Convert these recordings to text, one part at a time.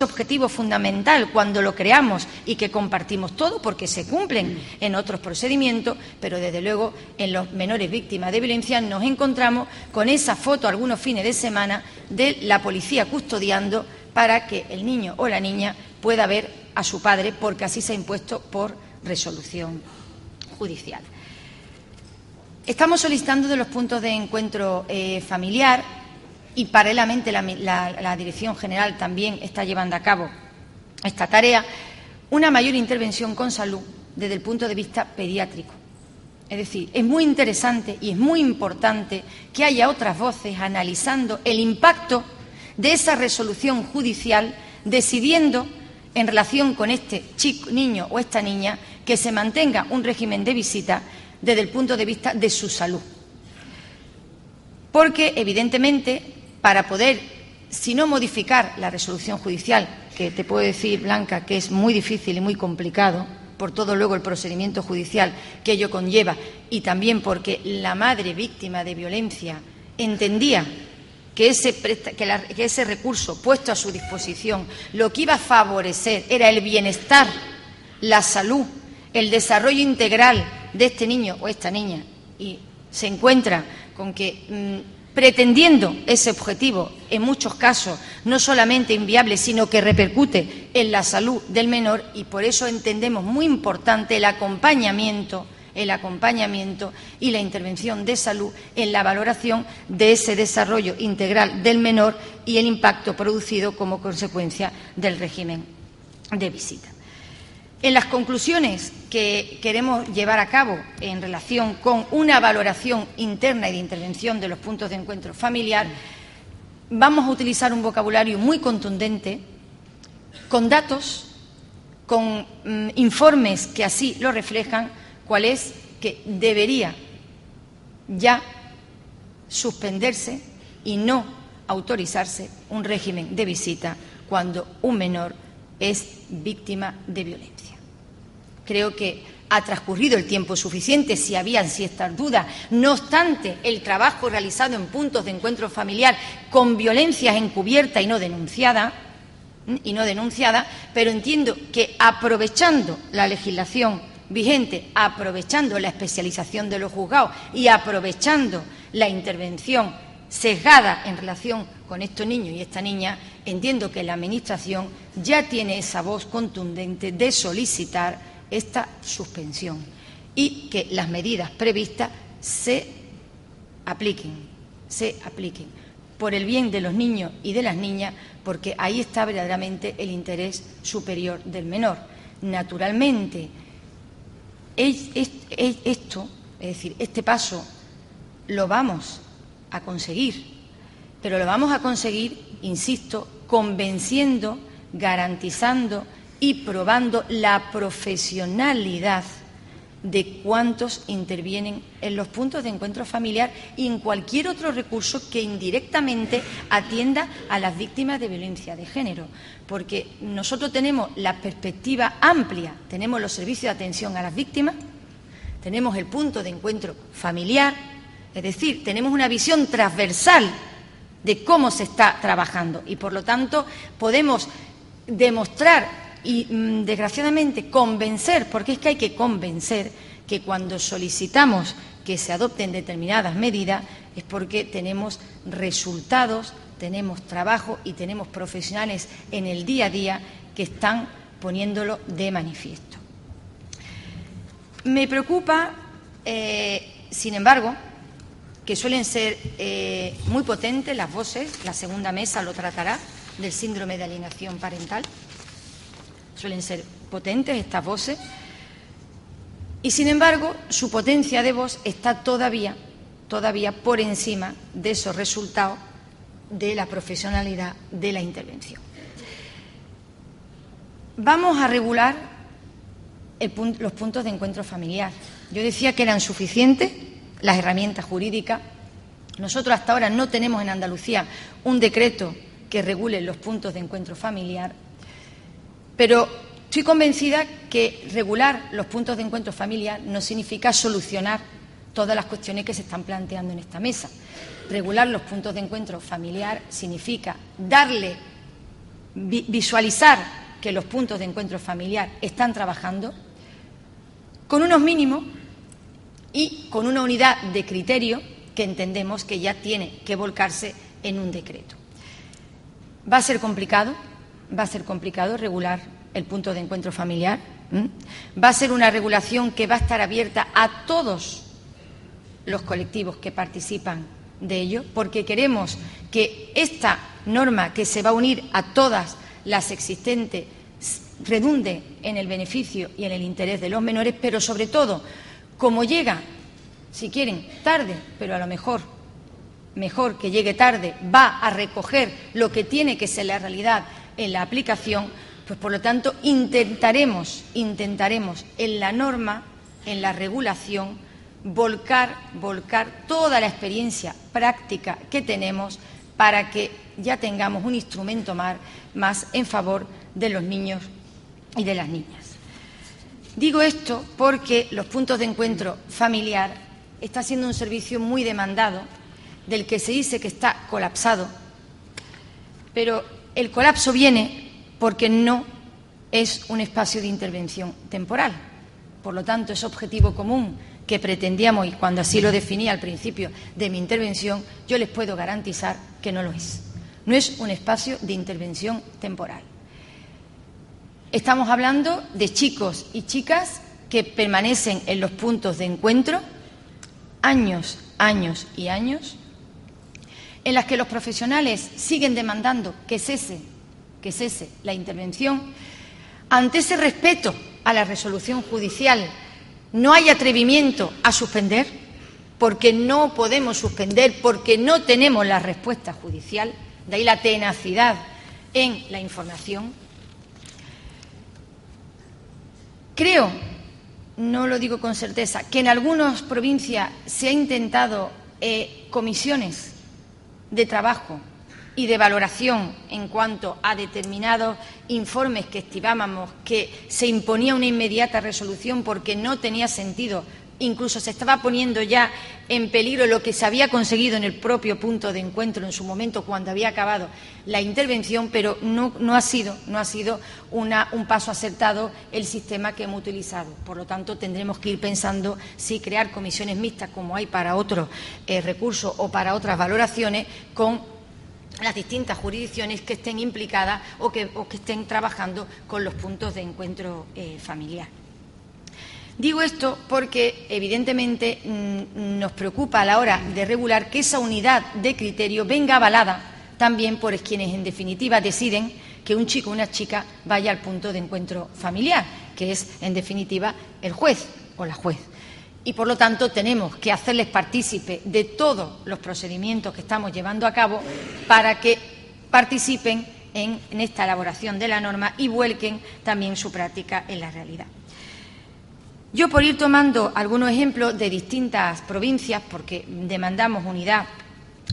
objetivo fundamental cuando lo creamos y que compartimos todo, porque se cumplen en otros procedimientos, pero desde luego en los menores víctimas de violencia nos encontramos con esa foto algunos fines de semana de la policía custodiando para que el niño o la niña pueda ver a su padre, porque así se ha impuesto por resolución judicial. Estamos solicitando de los puntos de encuentro familiar, y paralelamente la Dirección General también está llevando a cabo esta tarea, una mayor intervención con salud desde el punto de vista pediátrico. Es decir, es muy interesante y es muy importante que haya otras voces analizando el impacto de esa resolución judicial, decidiendo en relación con este niño o esta niña que se mantenga un régimen de visita desde el punto de vista de su salud. Porque, evidentemente, para poder, si no modificar la resolución judicial, que te puedo decir, Blanca, que es muy difícil y muy complicado, por todo luego el procedimiento judicial que ello conlleva, y también porque la madre víctima de violencia entendía que ese recurso puesto a su disposición lo que iba a favorecer era el bienestar, la salud, el desarrollo integral de este niño o esta niña, y se encuentra con que pretendiendo ese objetivo, en muchos casos no solamente inviable, sino que repercute en la salud del menor, y por eso entendemos muy importante el acompañamiento y la intervención de salud en la valoración de ese desarrollo integral del menor y el impacto producido como consecuencia del régimen de visita. En las conclusiones que queremos llevar a cabo en relación con una valoración interna y de intervención de los puntos de encuentro familiar, vamos a utilizar un vocabulario muy contundente, con datos, con informes que así lo reflejan, cuál es que debería ya suspenderse y no autorizarse un régimen de visita cuando un menor es víctima de violencia. Creo que ha transcurrido el tiempo suficiente, si habían ciertas dudas. No obstante, el trabajo realizado en puntos de encuentro familiar con violencias encubiertas y no denunciadas, pero entiendo que aprovechando la legislación vigente, aprovechando la especialización de los juzgados y aprovechando la intervención sesgada en relación con estos niños y esta niña, entiendo que la Administración ya tiene esa voz contundente de solicitar esta suspensión y que las medidas previstas se apliquen por el bien de los niños y de las niñas, porque ahí está verdaderamente el interés superior del menor. Naturalmente, este paso lo vamos a conseguir, pero lo vamos a conseguir, insisto, convenciendo, garantizando y probando la profesionalidad de cuántos intervienen en los puntos de encuentro familiar y en cualquier otro recurso que indirectamente atienda a las víctimas de violencia de género. Porque nosotros tenemos la perspectiva amplia, tenemos los servicios de atención a las víctimas, tenemos el punto de encuentro familiar, es decir, tenemos una visión transversal de cómo se está trabajando y, por lo tanto, podemos demostrar y, desgraciadamente, convencer, porque es que hay que convencer que cuando solicitamos que se adopten determinadas medidas es porque tenemos resultados, tenemos trabajo y tenemos profesionales en el día a día que están poniéndolo de manifiesto. Me preocupa, sin embargo, que suelen ser muy potentes las voces, la segunda mesa lo tratará, del síndrome de alienación parental. Suelen ser potentes estas voces y, sin embargo, su potencia de voz está todavía por encima de esos resultados de la profesionalidad de la intervención. Vamos a regular los puntos de encuentro familiar. Yo decía que eran suficientes las herramientas jurídicas. Nosotros hasta ahora no tenemos en Andalucía un decreto que regule los puntos de encuentro familiar, pero estoy convencida que regular los puntos de encuentro familiar no significa solucionar todas las cuestiones que se están planteando en esta mesa. Regular los puntos de encuentro familiar significa darle visualizar que los puntos de encuentro familiar están trabajando con unos mínimos y con una unidad de criterio que entendemos que ya tiene que volcarse en un decreto. Va a ser complicado regular el punto de encuentro familiar. Va a ser una regulación que va a estar abierta a todos los colectivos que participan de ello, porque queremos que esta norma, que se va a unir a todas las existentes, redunde en el beneficio y en el interés de los menores, pero sobre todo, como llega, si quieren, tarde, pero a lo mejor que llegue tarde, va a recoger lo que tiene que ser la realidad en la aplicación, pues por lo tanto intentaremos en la norma, en la regulación, volcar toda la experiencia práctica que tenemos para que ya tengamos un instrumento más en favor de los niños y de las niñas. Digo esto porque los puntos de encuentro familiar está siendo un servicio muy demandado, del que se dice que está colapsado, pero el colapso viene porque no es un espacio de intervención temporal. Por lo tanto, ese objetivo común que pretendíamos, y cuando así lo definí al principio de mi intervención, yo les puedo garantizar que no lo es. No es un espacio de intervención temporal. Estamos hablando de chicos y chicas que permanecen en los puntos de encuentro años y años, en las que los profesionales siguen demandando que cese la intervención. Ante ese respeto a la resolución judicial, no hay atrevimiento a suspender, porque no podemos suspender, porque no tenemos la respuesta judicial, de ahí la tenacidad en la información. Creo, no lo digo con certeza, que en algunas provincias se ha intentado comisiones de trabajo y de valoración en cuanto a determinados informes que estimábamos que se imponía una inmediata resolución porque no tenía sentido, incluso se estaba poniendo ya en peligro lo que se había conseguido en el propio punto de encuentro en su momento cuando había acabado la intervención, pero no ha sido un paso acertado el sistema que hemos utilizado. Por lo tanto, tendremos que ir pensando si crear comisiones mixtas, como hay para otros recursos o para otras valoraciones, con las distintas jurisdicciones que estén implicadas o que estén trabajando con los puntos de encuentro familiar. Digo esto porque, evidentemente, nos preocupa a la hora de regular que esa unidad de criterio venga avalada también por quienes, en definitiva, deciden que un chico o una chica vaya al punto de encuentro familiar, que es, en definitiva, el juez o la juez. Y, por lo tanto, tenemos que hacerles partícipe de todos los procedimientos que estamos llevando a cabo para que participen en esta elaboración de la norma y vuelquen también su práctica en la realidad. Yo, por ir tomando algunos ejemplos de distintas provincias, porque demandamos unidad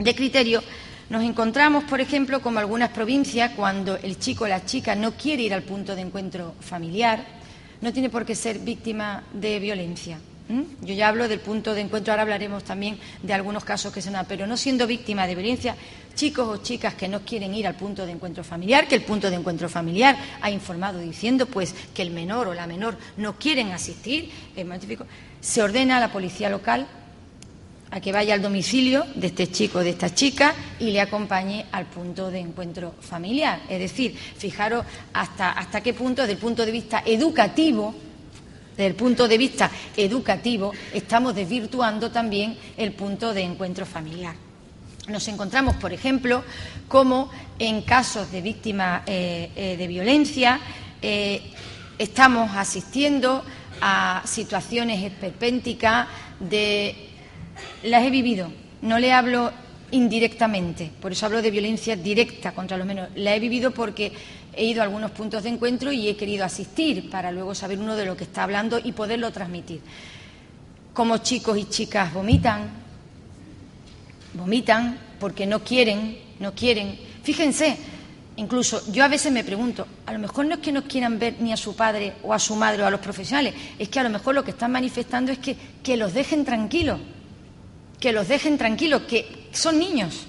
de criterio, nos encontramos, por ejemplo, como algunas provincias, cuando el chico o la chica no quiere ir al punto de encuentro familiar, no tiene por qué ser víctima de violencia. Yo ya hablo del punto de encuentro, ahora hablaremos también de algunos casos que se dan, pero no siendo víctima de violencia, chicos o chicas que no quieren ir al punto de encuentro familiar, que el punto de encuentro familiar ha informado diciendo pues que el menor o la menor no quieren asistir, se ordena a la policía local a que vaya al domicilio de este chico o de esta chica y le acompañe al punto de encuentro familiar. Es decir, fijaros hasta qué punto, desde el punto de vista educativo, estamos desvirtuando también el punto de encuentro familiar. Nos encontramos, por ejemplo, como en casos de víctimas de violencia estamos asistiendo a situaciones esperpénticas las he vivido, no le hablo indirectamente, por eso hablo de violencia directa contra los menores. La he vivido porque he ido a algunos puntos de encuentro y he querido asistir para luego saber uno de lo que está hablando y poderlo transmitir. Como chicos y chicas vomitan porque no quieren. Fíjense, incluso yo a veces me pregunto, a lo mejor no es que no quieran ver ni a su padre o a su madre o a los profesionales, es que a lo mejor lo que están manifestando es que los dejen tranquilos, que son niños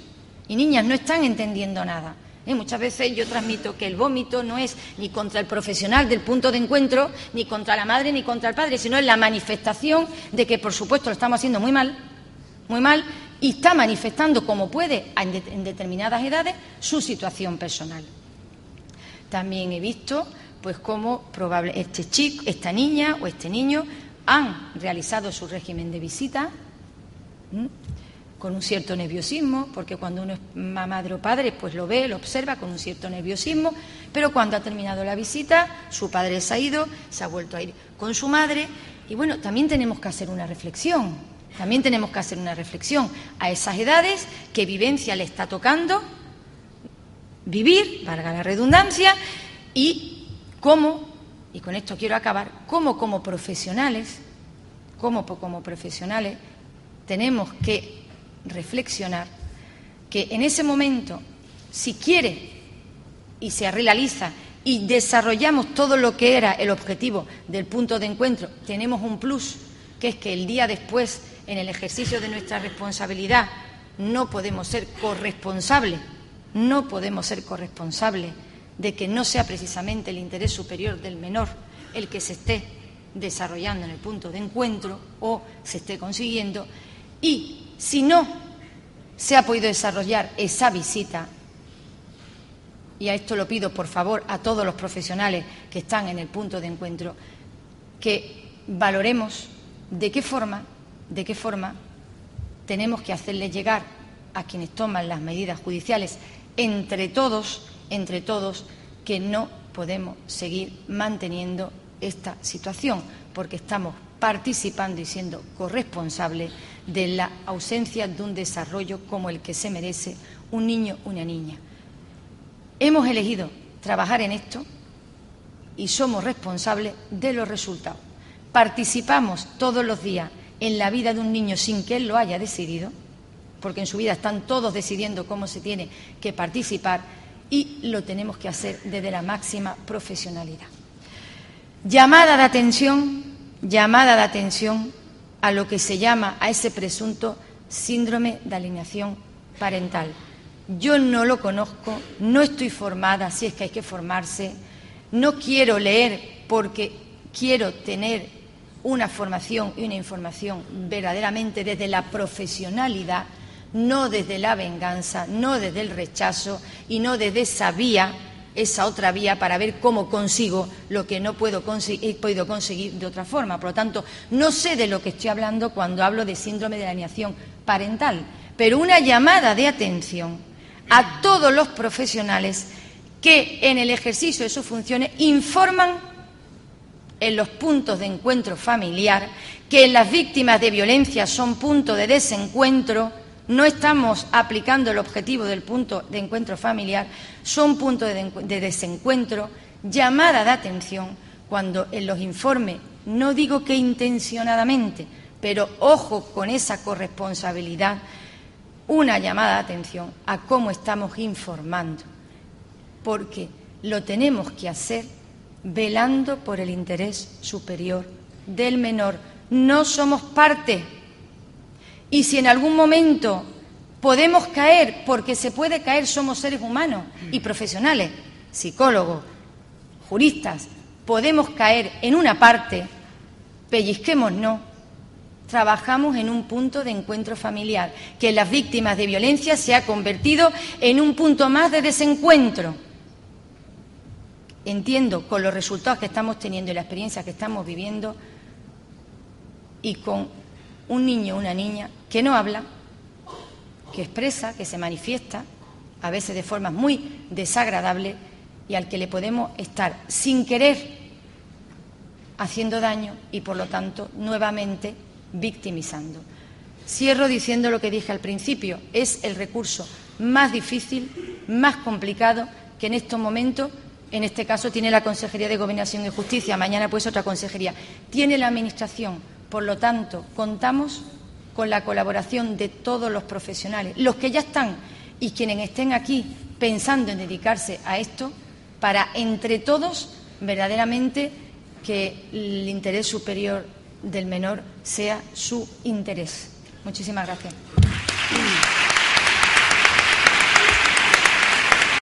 y niñas, no están entendiendo nada. Muchas veces yo transmito que el vómito no es ni contra el profesional del punto de encuentro, ni contra la madre, ni contra el padre, sino es la manifestación de que, por supuesto, lo estamos haciendo muy mal, y está manifestando como puede en determinadas edades su situación personal. También he visto pues cómo esta niña o este niño han realizado su régimen de visita con un cierto nerviosismo, porque cuando uno es madre o padre pues lo ve, lo observa con un cierto nerviosismo, pero cuando ha terminado la visita, su padre se ha ido, se ha vuelto a ir con su madre, y bueno, también tenemos que hacer una reflexión, a esas edades, qué vivencia le está tocando vivir, valga la redundancia, y cómo, y con esto quiero acabar, cómo como profesionales tenemos que reflexionar que en ese momento, si quiere y se realiza y desarrollamos todo lo que era el objetivo del punto de encuentro, tenemos un plus, que es que el día después, en el ejercicio de nuestra responsabilidad, no podemos ser corresponsables de que no sea precisamente el interés superior del menor el que se esté desarrollando en el punto de encuentro o se esté consiguiendo, y si no se ha podido desarrollar esa visita, y a esto lo pido por favor a todos los profesionales que están en el punto de encuentro, que valoremos de qué forma tenemos que hacerle llegar a quienes toman las medidas judiciales, entre todos, que no podemos seguir manteniendo esta situación, porque estamos participando y siendo corresponsables de la ausencia de un desarrollo como el que se merece un niño o una niña. Hemos elegido trabajar en esto y somos responsables de los resultados. Participamos todos los días en la vida de un niño sin que él lo haya decidido, porque en su vida están todos decidiendo cómo se tiene que participar, y lo tenemos que hacer desde la máxima profesionalidad. Llamada de atención a lo que se llama, a ese presunto síndrome de alienación parental. Yo no lo conozco, no estoy formada, si es que hay que formarse, no quiero leer porque quiero tener una formación y una información verdaderamente desde la profesionalidad, no desde la venganza, no desde el rechazo y no desde esa otra vía para ver cómo consigo lo que no he podido conseguir de otra forma. Por lo tanto, no sé de lo que estoy hablando cuando hablo de síndrome de alienación parental, pero una llamada de atención a todos los profesionales que en el ejercicio de sus funciones informan en los puntos de encuentro familiar, que las víctimas de violencia son punto de desencuentro. No estamos aplicando el objetivo del punto de encuentro familiar, son puntos de desencuentro, llamada de atención, cuando en los informes, no digo que intencionadamente, pero ojo con esa corresponsabilidad, una llamada de atención a cómo estamos informando, porque lo tenemos que hacer velando por el interés superior del menor. No somos parte. Y si en algún momento podemos caer, porque se puede caer, somos seres humanos y profesionales, psicólogos, juristas, podemos caer en una parte, pellizquémonos, trabajamos en un punto de encuentro familiar, que en las víctimas de violencia se ha convertido en un punto más de desencuentro. Entiendo, con los resultados que estamos teniendo y la experiencia que estamos viviendo, y con un niño o una niña que no habla, que expresa, que se manifiesta, a veces de formas muy desagradables, y al que le podemos estar sin querer haciendo daño y, por lo tanto, nuevamente victimizando. Cierro diciendo lo que dije al principio: es el recurso más difícil, más complicado que en estos momentos, en este caso tiene la Consejería de Gobernación y Justicia, mañana pues otra consejería, tiene la Administración. Por lo tanto, contamos con la colaboración de todos los profesionales, los que ya están y quienes estén aquí pensando en dedicarse a esto, para entre todos verdaderamente que el interés superior del menor sea su interés. Muchísimas gracias.